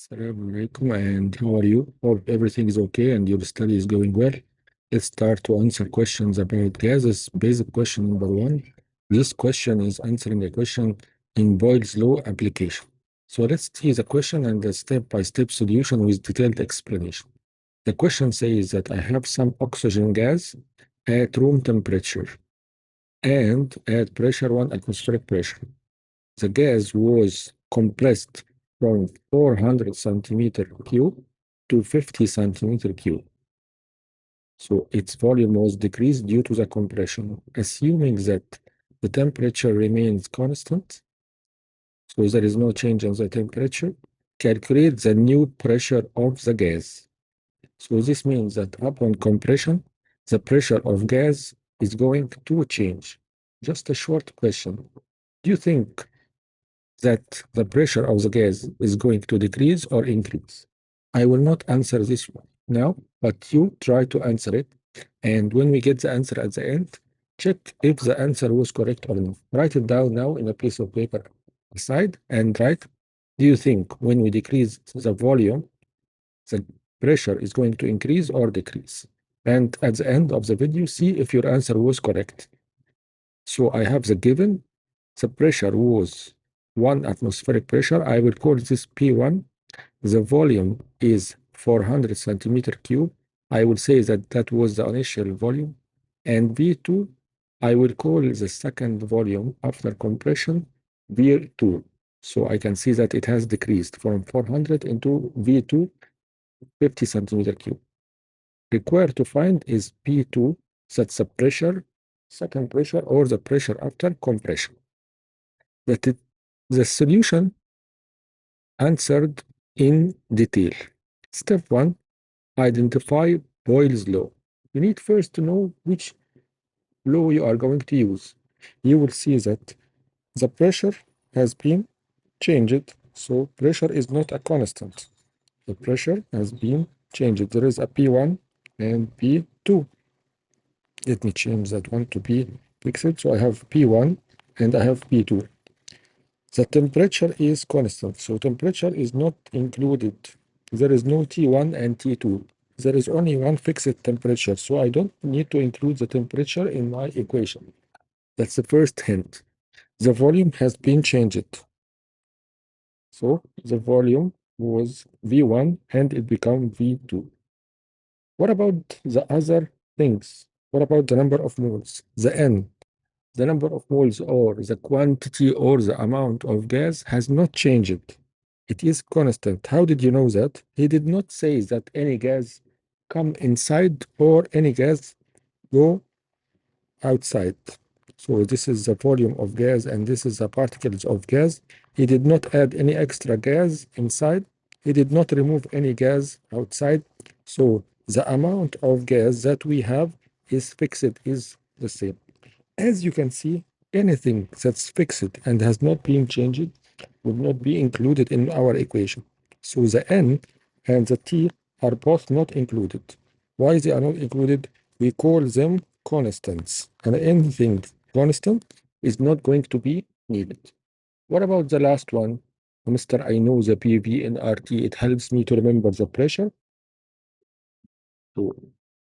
Assalamu alaikum, and how are you? Hope everything is okay and your study is going well. Let's start to answer questions about gases. Basic question number one. This question is answering a question in Boyle's law application. So let's see the question and the step-by-step solution with detailed explanation. The question says that I have some oxygen gas at room temperature and at pressure 1 atmospheric pressure. The gas was compressed from 400 centimeter cube to 50 centimeter cube. So its volume was decreased due to the compression. Assuming that the temperature remains constant, so there is no change in the temperature, calculate the new pressure of the gas. So this means that upon compression, the pressure of gas is going to change. Just a short question. Do you think that the pressure of the gas is going to decrease or increase? I will not answer this one now, but you try to answer it. And when we get the answer at the end, check if the answer was correct or not. Write it down now in a piece of paper aside and write, do you think when we decrease the volume, the pressure is going to increase or decrease? And at the end of the video, see if your answer was correct. So I have the given, the pressure was 1 atmospheric pressure. I will call this P1. The volume is 400 centimeter cube. I will say that that was the initial volume. And V2, I will call the second volume after compression V2. So I can see that it has decreased from 400 into V2, 50 centimeter cube. Required to find is P2, that's the pressure, second pressure, or the pressure after compression. The solution answered in detail. Step 1, identify Boyle's law. You need first to know which law you are going to use. You will see that the pressure has been changed, so pressure is not a constant. The pressure has been changed. There is a P1 and P2. Let me change that one to be fixed. So I have P1 and I have P2. The temperature is constant, so temperature is not included. There is no T1 and T2. There is only one fixed temperature, so I don't need to include the temperature in my equation. That's the first hint. The volume has been changed. So the volume was V1 and it became V2. What about the other things? What about the number of moles? The N. The number of moles or the quantity or the amount of gas has not changed. It is constant. How did you know that? He did not say that any gas come inside or any gas go outside. So this is the volume of gas and this is the particles of gas. He did not add any extra gas inside. He did not remove any gas outside. So the amount of gas that we have is fixed, is the same. As you can see, anything that's fixed and has not been changed will not be included in our equation. So the N and the T are both not included. Why they are not included? We call them constants. And anything constant is not going to be needed. What about the last one? Mr. I know the PV and RT. It helps me to remember the pressure. To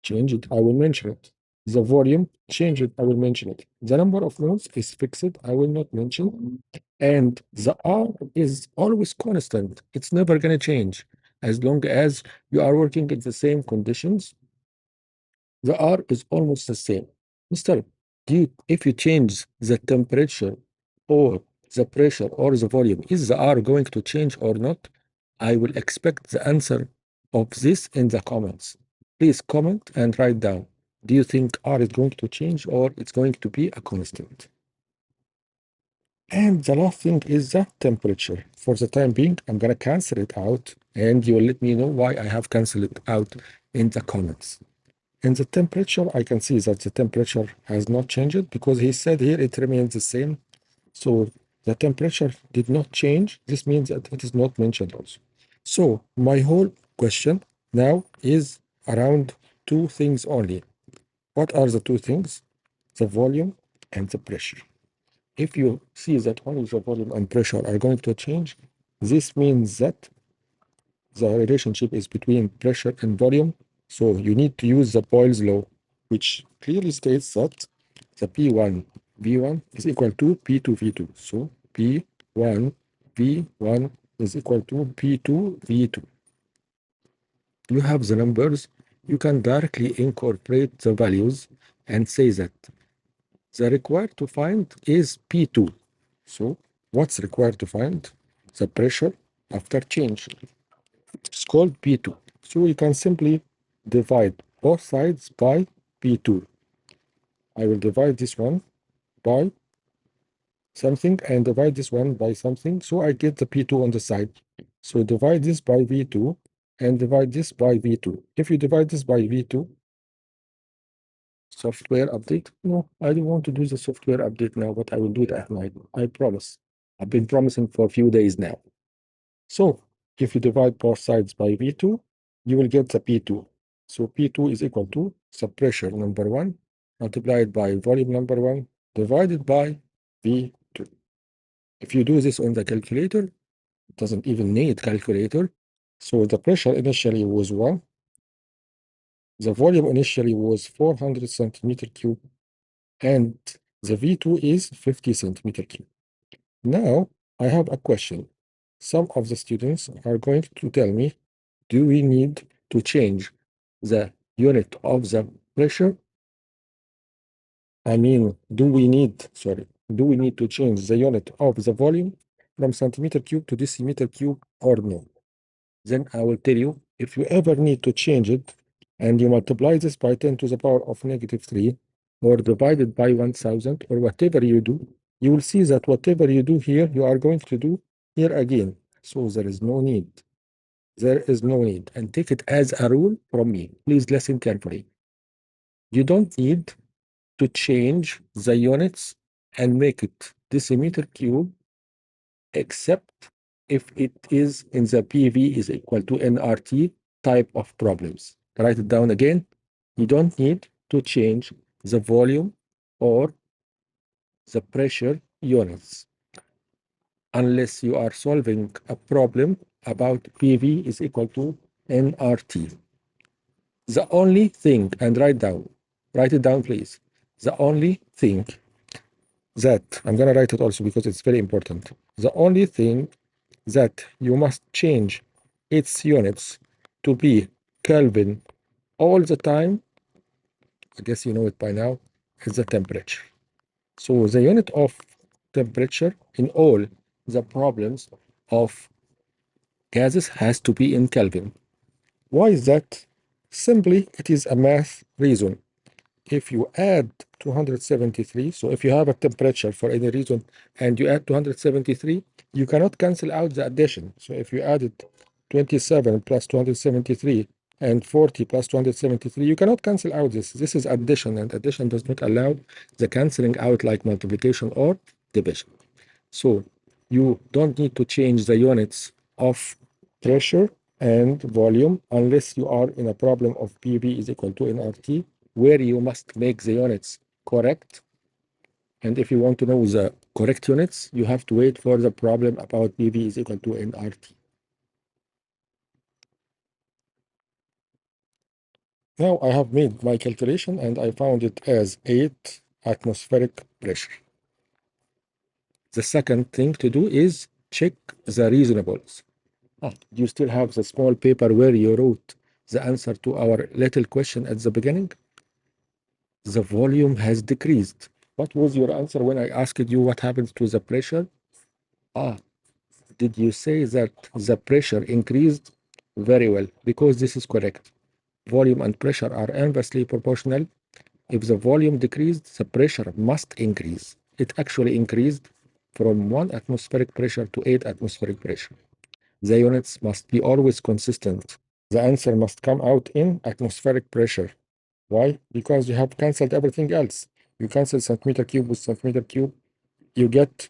change it, I will mention it. The volume, change it, I will mention it. The number of moles is fixed, I will not mention. And the R is always constant. It's never going to change. As long as you are working in the same conditions, the R is almost the same. Mr. If you change the temperature or the pressure or the volume, is the R going to change or not? I will expect the answer of this in the comments. Please comment and write down. Do you think R is going to change or it's going to be a constant? And the last thing is the temperature. For the time being, I'm going to cancel it out and you will let me know why I have canceled it out in the comments. In the temperature, I can see that the temperature has not changed because he said here it remains the same. So the temperature did not change. This means that it is not mentioned also. So my whole question now is around two things only. What are the two things? The volume and the pressure. If you see that only the volume and pressure are going to change, this means that the relationship is between pressure and volume. So you need to use the Boyle's law, which clearly states that the P₁V₁ is equal to P₂V₂. So P₁V₁ is equal to P₂V₂. You have the numbers. You can directly incorporate the values and say that the required to find is P2. So what's required to find? The pressure after change. It's called P2. So you can simply divide both sides by P2. I will divide this one by something and divide this one by something. So I get the P2 on the side. So divide this by V2 and divide this by V2. If you divide this by V2, software update? No, I don't want to do the software update now, but I will do it at night. I promise. I've been promising for a few days now. So if you divide both sides by V2, you will get the P2. So P2 is equal to the pressure number one multiplied by volume number one divided by V2. If you do this on the calculator, it doesn't even need calculator. So the pressure initially was 1. The volume initially was 400 centimeter cube and the V2 is 50 centimeter cube. Now I have a question. Some of the students are going to tell me, do we need to change the unit of the pressure? Do we need to change the unit of the volume from centimeter cube to decimeter cube or no? Then I will tell you, if you ever need to change it and you multiply this by 10 to the power of -3 or divide it by 1000 or whatever you do, you will see that whatever you do here, you are going to do here again. So there is no need. There is no need. And take it as a rule from me. Please listen carefully. You don't need to change the units and make it decimeter cube except if it is in the PV is equal to nRT type of problems. Write it down again. You don't need to change the volume or the pressure units unless you are solving a problem about PV is equal to nRT. The only thing, and write it down, please. The only thing that, I'm going to write it also because it's very important. The only thing that you must change its units to be Kelvin all the time, I guess you know it by now, is the temperature. So the unit of temperature in all the problems of gases has to be in Kelvin. Why is that? Simply, it is a math reason. If you add 273, so if you have a temperature for any reason and you add 273, you cannot cancel out the addition. So if you added 27 plus 273 and 40 plus 273, you cannot cancel out this. This is addition, and addition does not allow the canceling out like multiplication or division. So you don't need to change the units of pressure and volume unless you are in a problem of PV is equal to nRT, where you must make the units correct. And if you want to know the correct units, you have to wait for the problem about PV is equal to nRT. Now I have made my calculation and I found it as 8 atmospheric pressure. The second thing to do is check the reasonables. Do you still have the small paper where you wrote the answer to our little question at the beginning? The volume has decreased. What was your answer when I asked you what happens to the pressure? Did you say that the pressure increased? Very well, because this is correct. Volume and pressure are inversely proportional. If the volume decreased, the pressure must increase. It actually increased from 1 atmospheric pressure to 8 atmospheric pressure. The units must be always consistent. The answer must come out in atmospheric pressure. Why? Because you have cancelled everything else. You cancel centimeter cube with centimeter cube. You get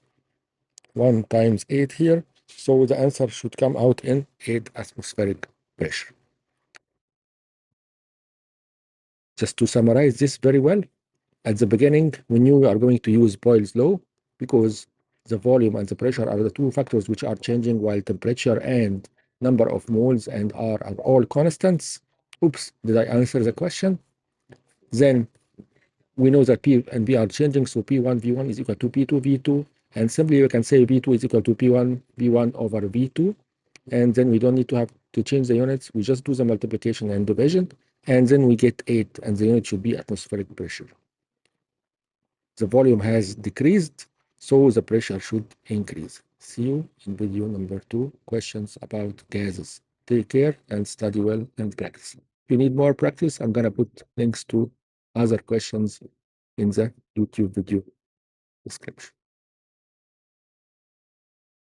1 times 8 here. So the answer should come out in 8 atmospheric pressure. Just to summarize this very well, at the beginning, we knew we are going to use Boyle's law because the volume and the pressure are the two factors which are changing while temperature and number of moles and R are all constants. Oops, did I answer the question? Then we know that P and V are changing, so P₁V₁ is equal to P₂V₂, and simply we can say V2 is equal to P₁V₁ over V2, and then we don't need to have to change the units, we just do the multiplication and division, and then we get 8, and the unit should be atmospheric pressure. The volume has decreased, so the pressure should increase. See you in video number 2, questions about gases. Take care and study well and practice. If you need more practice, I'm gonna put links to other questions in the YouTube video description.